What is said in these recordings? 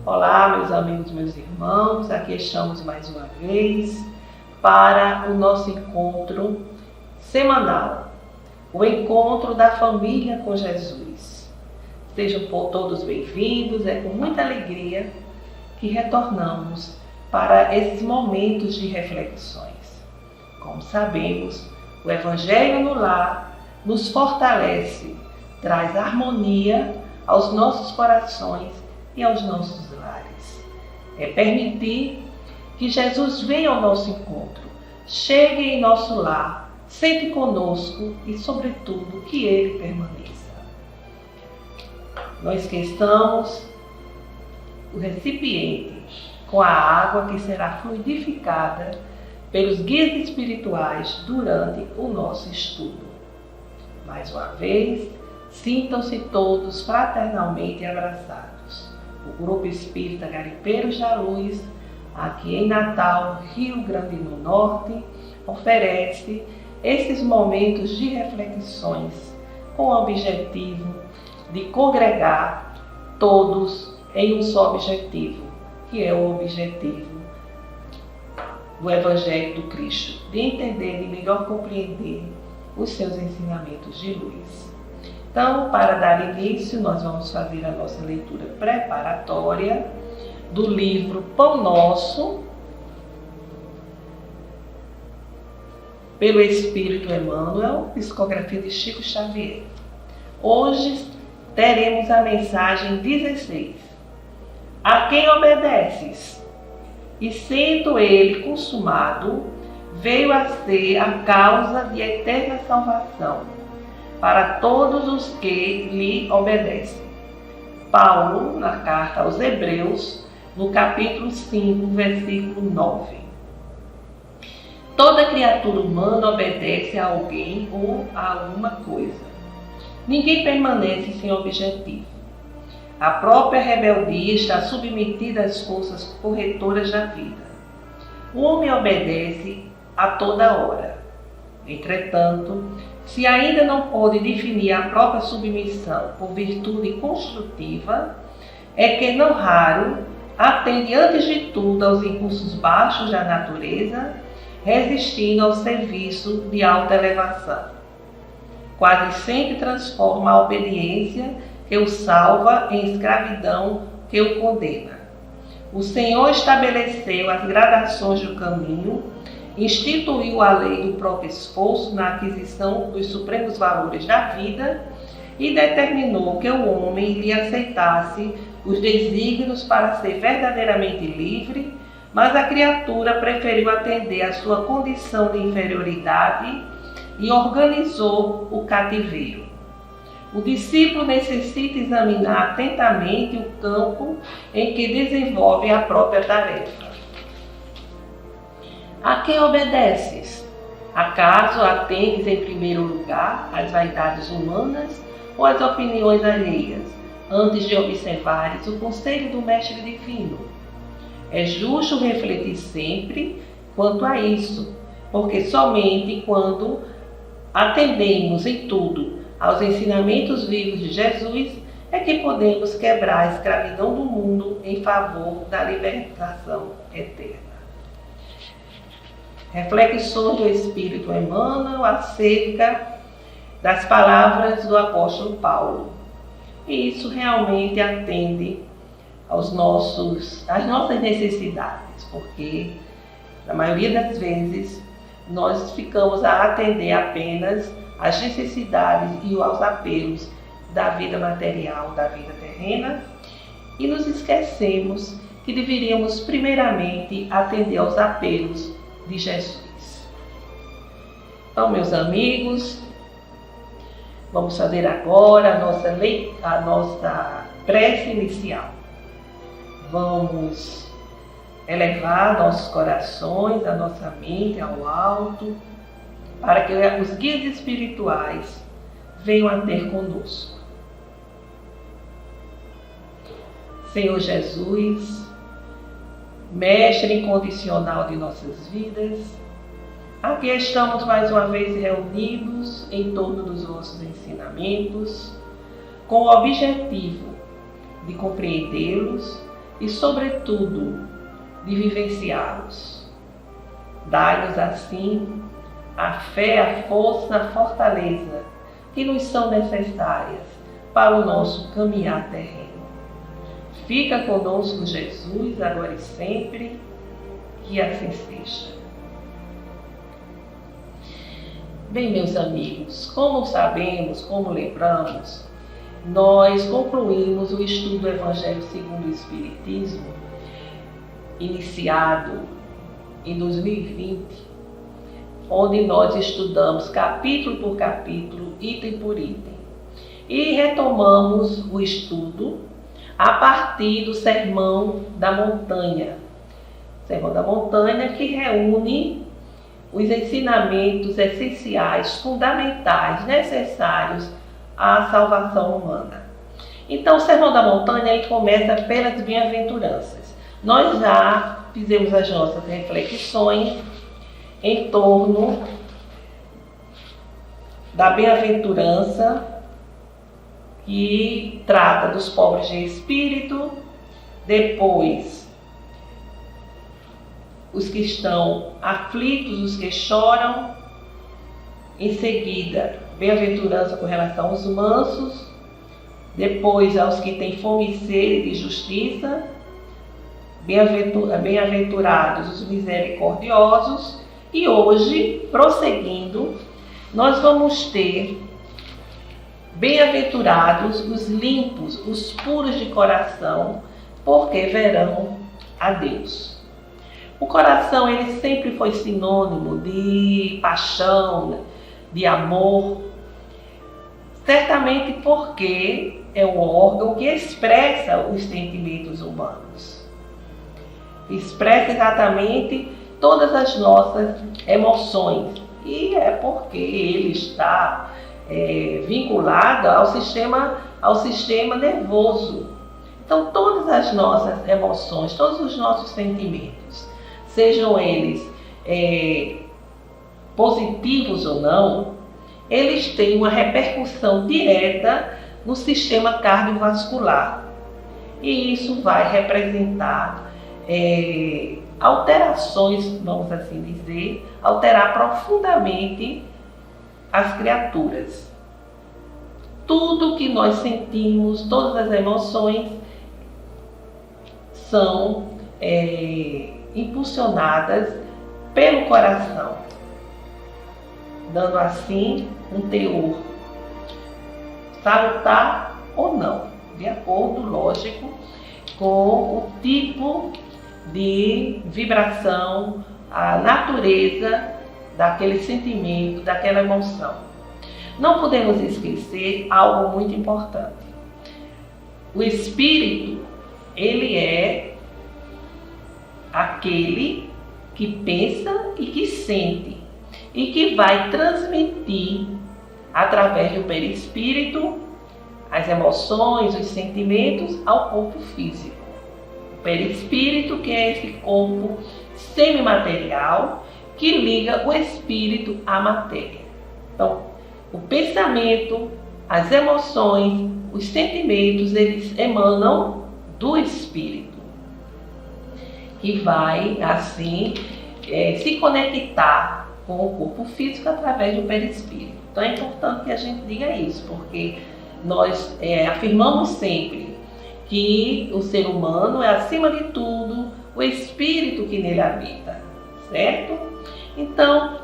Olá, meus amigos, meus irmãos, aqui estamos mais uma vez para o nosso encontro semanal, o encontro da família com Jesus. Sejam todos bem-vindos, é com muita alegria que retornamos para esses momentos de reflexões. Como sabemos, o Evangelho no lar nos fortalece, traz harmonia aos nossos corações e aos nossos lares. É permitir que Jesus venha ao nosso encontro, chegue em nosso lar, sente conosco e, sobretudo, que Ele permaneça. Não esqueçamos o recipiente com a água que será fluidificada pelos guias espirituais durante o nosso estudo. Mais uma vez, sintam-se todos fraternalmente abraçados. O Grupo Espírita Garimpeiros da Luz, aqui em Natal, Rio Grande do Norte, oferece esses momentos de reflexões com o objetivo de congregar todos em um só objetivo, que é o objetivo do Evangelho do Cristo, de entender e melhor compreender os seus ensinamentos de luz. Então, para dar início, nós vamos fazer a nossa leitura preparatória do livro Pão Nosso, pelo Espírito Emmanuel, psicografia de Chico Xavier. Hoje teremos a mensagem 16. A quem obedeces? E sendo ele consumado, veio a ser a causa de eterna salvação para todos os que lhe obedecem. Paulo, na carta aos Hebreus, no capítulo 5, versículo 9. Toda criatura humana obedece a alguém ou a alguma coisa. Ninguém permanece sem objetivo. A própria rebeldia está submetida às forças corretoras da vida. O homem obedece a toda hora. Entretanto, se ainda não pode definir a própria submissão por virtude construtiva, é que não raro atende antes de tudo aos impulsos baixos da natureza, resistindo ao serviço de alta elevação. Quase sempre transforma a obediência que o salva em escravidão que o condena. O Senhor estabeleceu as gradações do caminho, instituiu a lei do próprio esforço na aquisição dos supremos valores da vida e determinou que o homem lhe aceitasse os desígnios para ser verdadeiramente livre, mas a criatura preferiu atender à sua condição de inferioridade e organizou o cativeiro. O discípulo necessita examinar atentamente o campo em que desenvolve a própria tarefa. A quem obedeces? Acaso atendes em primeiro lugar às vaidades humanas ou às opiniões alheias, antes de observares o conselho do Mestre Divino? É justo refletir sempre quanto a isso, porque somente quando atendemos em tudo aos ensinamentos vivos de Jesus é que podemos quebrar a escravidão do mundo em favor da libertação eterna. Reflexões do Espírito Emmanuel acerca das palavras do apóstolo Paulo. E isso realmente atende às nossas necessidades, porque na maioria das vezes nós ficamos a atender apenas às necessidades e aos apelos da vida material, da vida terrena, e nos esquecemos que deveríamos primeiramente atender aos apelos de Jesus. Então, meus amigos, vamos fazer agora a nossa prece inicial. Vamos elevar nossos corações, a nossa mente ao alto, para que os guias espirituais venham a ter conosco. Senhor Jesus, Mestre incondicional de nossas vidas, aqui estamos mais uma vez reunidos em torno dos vossos ensinamentos, com o objetivo de compreendê-los e, sobretudo, de vivenciá-los. Dai-nos, assim, a fé, a força, a fortaleza que nos são necessárias para o nosso caminhar terreno. Fica conosco, Jesus, agora e sempre, que assim seja. Bem, meus amigos, como sabemos, como lembramos, nós concluímos o estudo do Evangelho segundo o Espiritismo, iniciado em 2020, onde nós estudamos capítulo por capítulo, item por item, e retomamos o estudo a partir do Sermão da Montanha. Sermão da Montanha, que reúne os ensinamentos essenciais, fundamentais, necessários à salvação humana. Então, o Sermão da Montanha ele começa pelas bem-aventuranças. Nós já fizemos as nossas reflexões em torno da bem-aventurança que trata dos pobres de espírito, depois os que estão aflitos, os que choram, em seguida, bem-aventurança com relação aos mansos, depois aos que têm fome e sede de justiça, bem-aventurados os misericordiosos, e hoje, prosseguindo, nós vamos ter bem-aventurados os limpos, os puros de coração, porque verão a Deus. O coração ele sempre foi sinônimo de paixão, de amor, certamente porque é o órgão que expressa os sentimentos humanos. Expressa exatamente todas as nossas emoções e é porque ele está vinculado ao sistema nervoso. Então todas as nossas emoções, todos os nossos sentimentos, sejam eles positivos ou não, eles têm uma repercussão direta no sistema cardiovascular. E isso vai representar alterações, vamos assim dizer, alterar profundamente as criaturas. Tudo que nós sentimos, todas as emoções, são impulsionadas pelo coração, dando assim um teor salutar ou não, de acordo, lógico, com o tipo de vibração, a natureza daquele sentimento, daquela emoção. Não podemos esquecer algo muito importante. O espírito, ele é aquele que pensa e que sente e que vai transmitir através do perispírito as emoções, os sentimentos ao corpo físico. O perispírito, que é esse corpo semimaterial que liga o espírito à matéria. Então, o pensamento, as emoções, os sentimentos, eles emanam do espírito, que vai, assim, se conectar com o corpo físico através do perispírito. Então é importante que a gente diga isso, porque nós afirmamos sempre que o ser humano é, acima de tudo, o espírito que nele habita, certo? Então,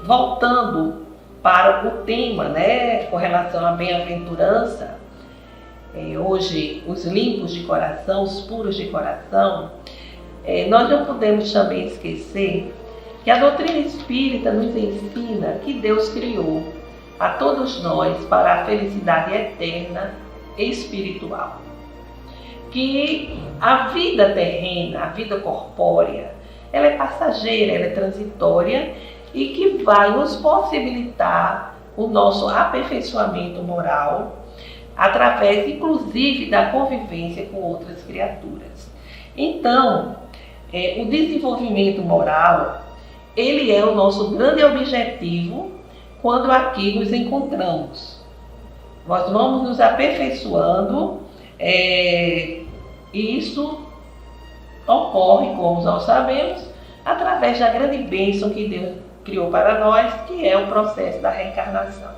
voltando para o tema, com relação à bem-aventurança, hoje, os limpos de coração, os puros de coração, nós não podemos também esquecer que a doutrina espírita nos ensina que Deus criou a todos nós para a felicidade eterna e espiritual. Que a vida terrena, a vida corpórea, ela é passageira, ela é transitória e que vai nos possibilitar o nosso aperfeiçoamento moral através, inclusive, da convivência com outras criaturas. Então, o desenvolvimento moral, ele é o nosso grande objetivo quando aqui nos encontramos. Nós vamos nos aperfeiçoando E isso ocorre, como nós sabemos, através da grande bênção que Deus criou para nós, que é o processo da reencarnação.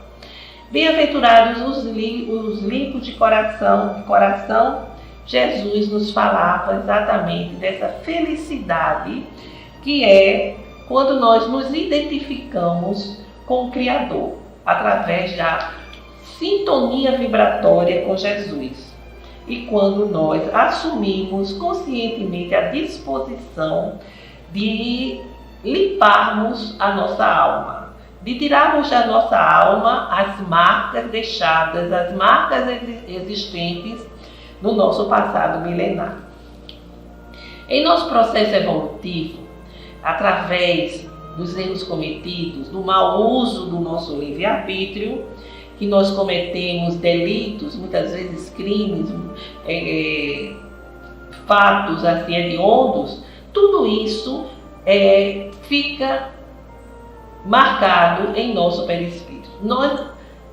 Bem-aventurados os limpos de coração, Jesus nos falava exatamente dessa felicidade que é quando nós nos identificamos com o Criador, através da sintonia vibratória com Jesus. E quando nós assumimos conscientemente a disposição de limparmos a nossa alma, de tirarmos da nossa alma as marcas deixadas, as marcas existentes no nosso passado milenar. Em nosso processo evolutivo, através dos erros cometidos, do mau uso do nosso livre-arbítrio, que nós cometemos delitos, muitas vezes crimes, fatos assim hediondos, tudo isso fica marcado em nosso perispírito. Nós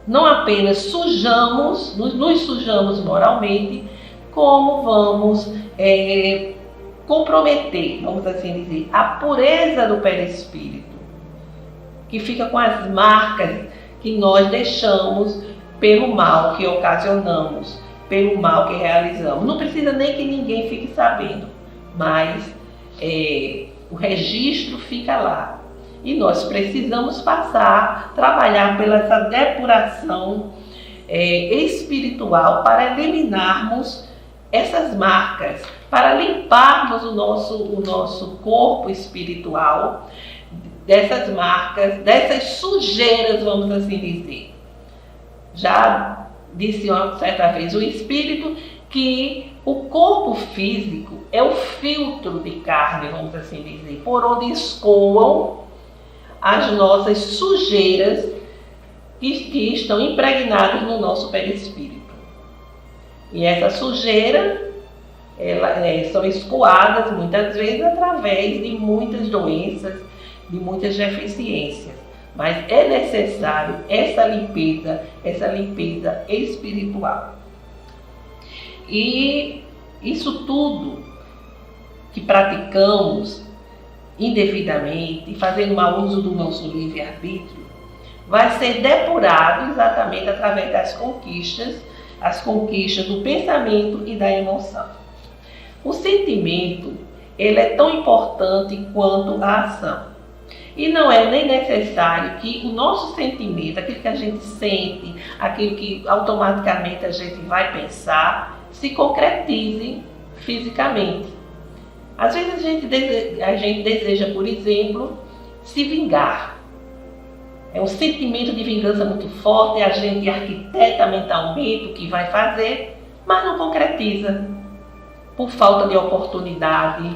não apenas nos sujamos moralmente, como vamos comprometer, vamos assim dizer, a pureza do perispírito, que fica com as marcas que nós deixamos pelo mal que ocasionamos, pelo mal que realizamos. Não precisa nem que ninguém fique sabendo, mas o registro fica lá. E nós precisamos trabalhar pela essa depuração espiritual para eliminarmos essas marcas, para limparmos o nosso corpo espiritual dessas marcas, dessas sujeiras, vamos assim dizer. Já disse uma certa vez o espírito que o corpo físico é o filtro de carne, vamos assim dizer, por onde escoam as nossas sujeiras que estão impregnadas no nosso perispírito. E essa sujeira, são escoadas muitas vezes através de muitas doenças, de muitas deficiências. Mas é necessário essa limpeza espiritual. E isso tudo que praticamos indevidamente, fazendo mau uso do nosso livre-arbítrio, vai ser depurado exatamente através das conquistas, as conquistas do pensamento e da emoção. O sentimento, ele é tão importante quanto a ação. E não é nem necessário que o nosso sentimento, aquilo que a gente sente, aquilo que automaticamente a gente vai pensar, se concretize fisicamente. Às vezes a gente deseja, por exemplo, se vingar. É um sentimento de vingança muito forte, a gente arquiteta mentalmente o que vai fazer, mas não concretiza. Por falta de oportunidade,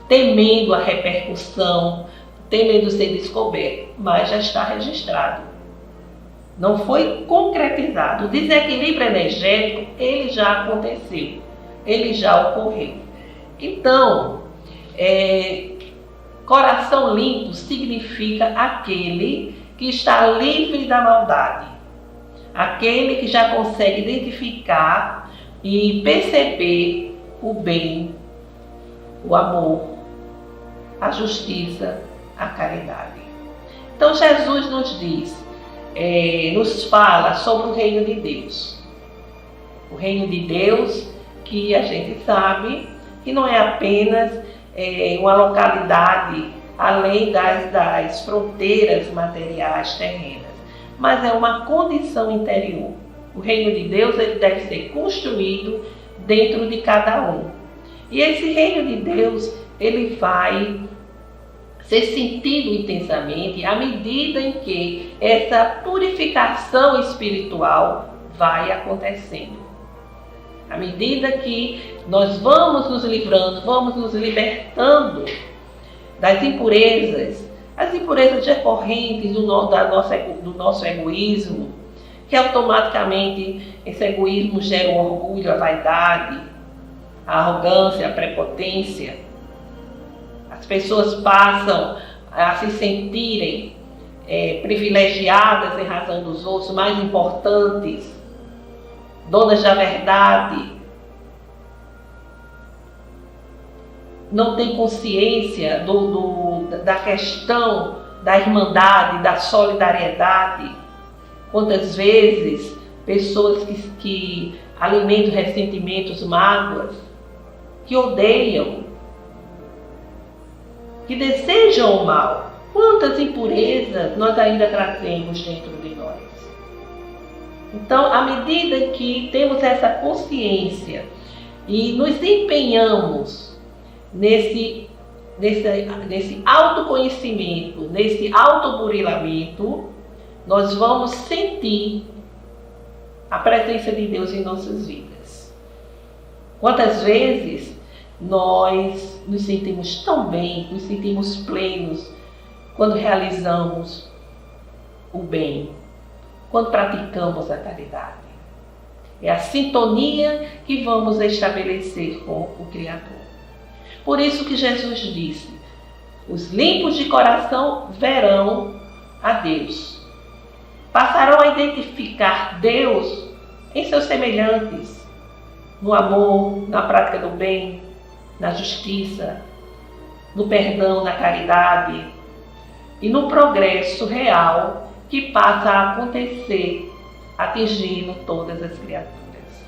temendo a repercussão, temendo ser descoberto, mas já está registrado. Não foi concretizado. O desequilíbrio energético, ele já aconteceu, ele já ocorreu. Então, coração limpo significa aquele que está livre da maldade, aquele que já consegue identificar e perceber o bem, o amor, a justiça, a caridade. Então Jesus nos diz, nos fala sobre o reino de Deus. O reino de Deus que a gente sabe que não é apenas uma localidade além das fronteiras materiais terrenas, mas é uma condição interior. O reino de Deus, ele deve ser construído dentro de cada um. E esse reino de Deus, ele vai ser sentido intensamente à medida em que essa purificação espiritual vai acontecendo. À medida que nós vamos nos livrando, vamos nos libertando das impurezas, as impurezas decorrentes do nosso egoísmo, que automaticamente esse egoísmo gera o orgulho, a vaidade, a arrogância, a prepotência. As pessoas passam a se sentirem privilegiadas em razão dos outros, mais importantes, donas da verdade. não tem consciência da questão da irmandade, da solidariedade. Quantas vezes pessoas que alimentam ressentimentos, mágoas, que odeiam, que desejam o mal. Quantas impurezas nós ainda trazemos dentro de nós. Então, à medida que temos essa consciência e nos empenhamos nesse autoconhecimento, nesse autoburilamento, nós vamos sentir a presença de Deus em nossas vidas. Quantas vezes nós nos sentimos tão bem, nos sentimos plenos quando realizamos o bem, quando praticamos a caridade. É a sintonia que vamos estabelecer com o Criador. Por isso que Jesus disse: os limpos de coração verão a Deus. Passarão a identificar Deus em seus semelhantes, no amor, na prática do bem, na justiça, no perdão, na caridade e no progresso real que passa a acontecer, atingindo todas as criaturas.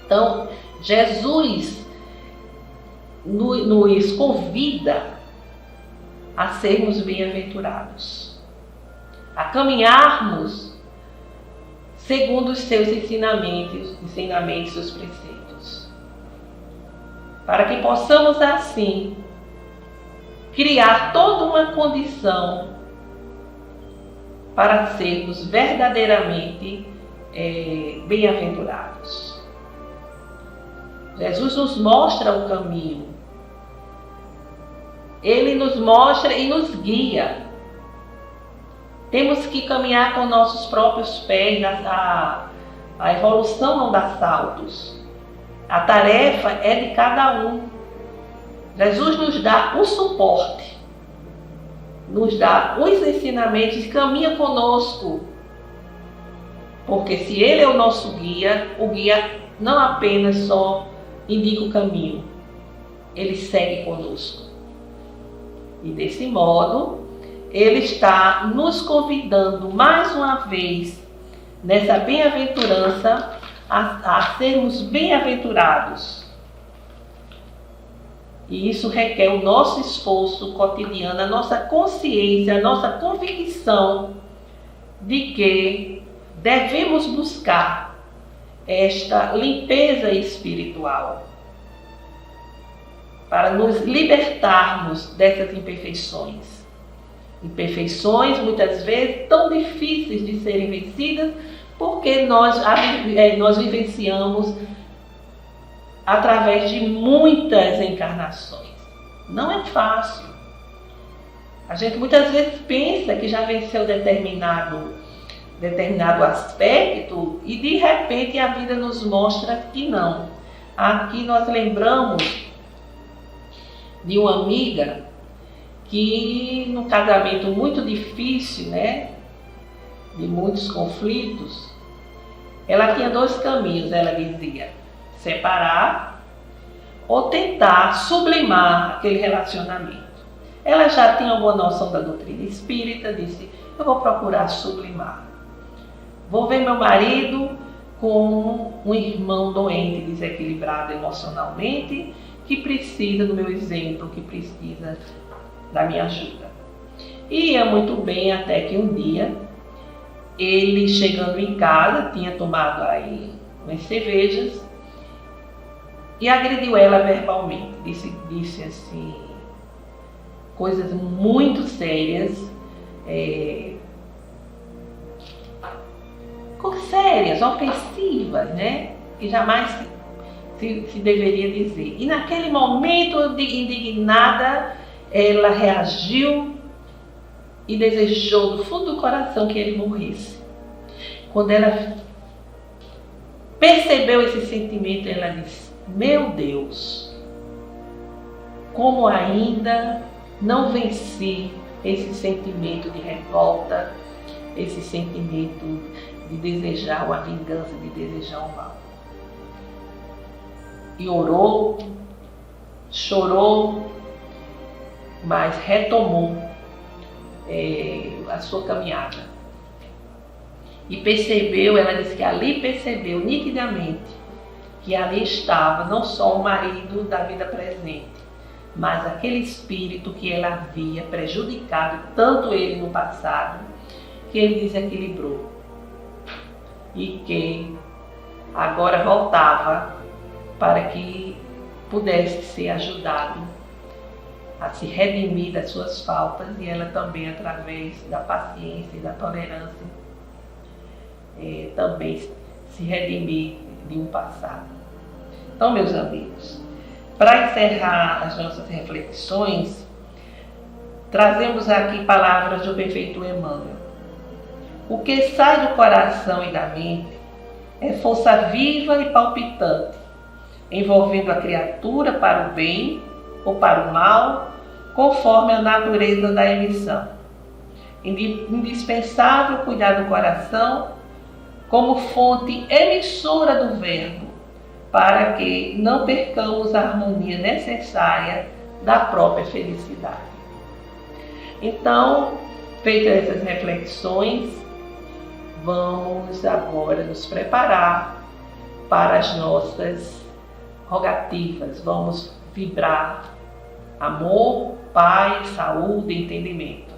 Então, Jesus nos convida a sermos bem-aventurados, a caminharmos segundo os seus ensinamentos, seus preceitos, para que possamos assim criar toda uma condição para sermos verdadeiramente bem-aventurados. Jesus nos mostra o caminho. Ele nos mostra e nos guia. Temos que caminhar com nossos próprios pés. A evolução não dá saltos. A tarefa é de cada um. Jesus nos dá o suporte, nos dá os ensinamentos e caminha conosco. Porque se Ele é o nosso guia, o guia não apenas só indica o caminho, Ele segue conosco. E desse modo, Ele está nos convidando mais uma vez nessa bem-aventurança a sermos bem-aventurados. E isso requer o nosso esforço cotidiano, a nossa consciência, a nossa convicção de que devemos buscar esta limpeza espiritual para nos libertarmos dessas imperfeições. Imperfeições muitas vezes tão difíceis de serem vencidas porque nós vivenciamos através de muitas encarnações. Não é fácil. A gente muitas vezes pensa que já venceu determinado aspecto e de repente a vida nos mostra que não. Aqui nós lembramos de uma amiga que num casamento muito difícil, de muitos conflitos, ela tinha dois caminhos, ela dizia: separar ou tentar sublimar aquele relacionamento. Ela já tinha alguma noção da doutrina espírita, disse: eu vou procurar sublimar. Vou ver meu marido com um irmão doente, desequilibrado emocionalmente, que precisa do meu exemplo, que precisa da minha ajuda. E ia muito bem até que um dia, ele chegando em casa, tinha tomado aí umas cervejas e agrediu ela verbalmente. Disse assim, coisas muito sérias, ofensivas, que jamais se deveria dizer. E naquele momento, indignada, ela reagiu e desejou do fundo do coração que ele morresse. Quando ela percebeu esse sentimento, ela disse: meu Deus, como ainda não venci esse sentimento de revolta, esse sentimento de desejar uma vingança, de desejar o mal. E orou, chorou, mas retomou a sua caminhada. E percebeu, ela disse que ali percebeu nitidamente que ali estava não só o marido da vida presente, mas aquele espírito que ela havia prejudicado tanto ele no passado, que ele desequilibrou e que agora voltava para que pudesse ser ajudado a se redimir das suas faltas e ela também, através da paciência e da tolerância, também se redimir de um passado. Então, meus amigos, para encerrar as nossas reflexões, trazemos aqui palavras do perfeito Emmanuel. O que sai do coração e da mente é força viva e palpitante, envolvendo a criatura para o bem ou para o mal, conforme a natureza da emissão. Indispensável cuidar do coração como fonte emissora do verbo, para que não percamos a harmonia necessária da própria felicidade. Então, feitas essas reflexões, vamos agora nos preparar para as nossas rogativas. Vamos vibrar amor, paz, saúde e entendimento.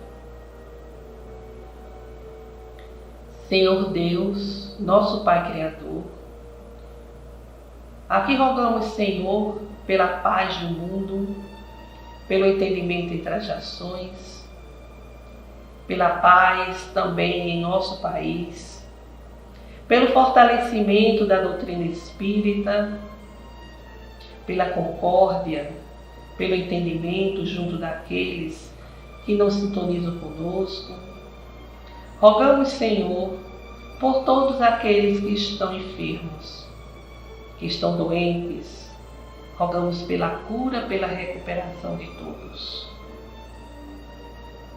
Senhor Deus, nosso Pai Criador, aqui rogamos, Senhor, pela paz do mundo, pelo entendimento entre as nações, pela paz também em nosso país, pelo fortalecimento da doutrina espírita, pela concórdia, pelo entendimento junto daqueles que não sintonizam conosco. Rogamos, Senhor, por todos aqueles que estão enfermos, que estão doentes. Rogamos pela cura, pela recuperação de todos.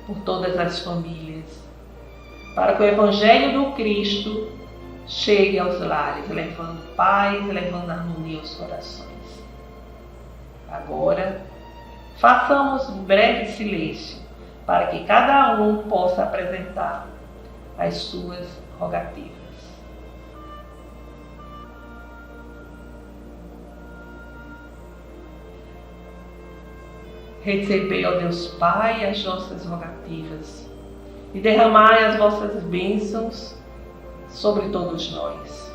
Por todas as famílias, para que o Evangelho do Cristo chegue aos lares, levando paz, levando harmonia aos corações. Agora, façamos um breve silêncio, para que cada um possa apresentar as suas rogativas. Recebei, ó Deus Pai, as nossas rogativas e derramai as vossas bênçãos sobre todos nós.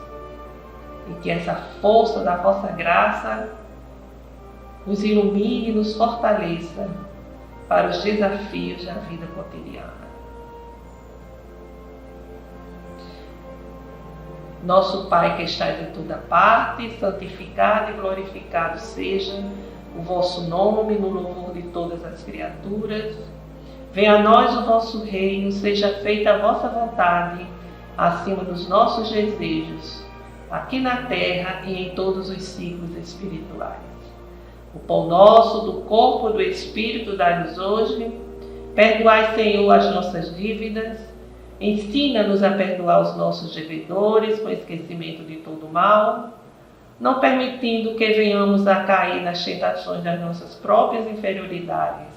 E que essa força da vossa graça nos ilumine e nos fortaleça para os desafios da vida cotidiana. Nosso Pai que estais em toda parte, santificado e glorificado seja o vosso nome no louvor de todas as criaturas. Venha a nós o vosso reino, seja feita a vossa vontade, acima dos nossos desejos, aqui na terra e em todos os ciclos espirituais. O pão nosso do corpo e do Espírito dai-nos hoje. Perdoai, Senhor, as nossas dívidas. Ensina-nos a perdoar os nossos devedores, com esquecimento de todo mal, não permitindo que venhamos a cair nas tentações das nossas próprias inferioridades.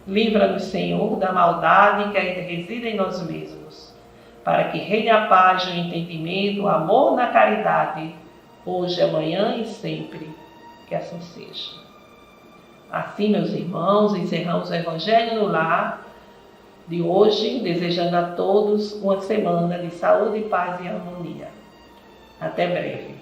Livra-nos, Senhor, da maldade que ainda reside em nós mesmos, para que reine a paz, o entendimento, o amor na caridade, hoje, amanhã e sempre. Que assim seja. Assim, meus irmãos, encerramos o Evangelho no Lar de hoje, desejando a todos uma semana de saúde, paz e harmonia. Até breve.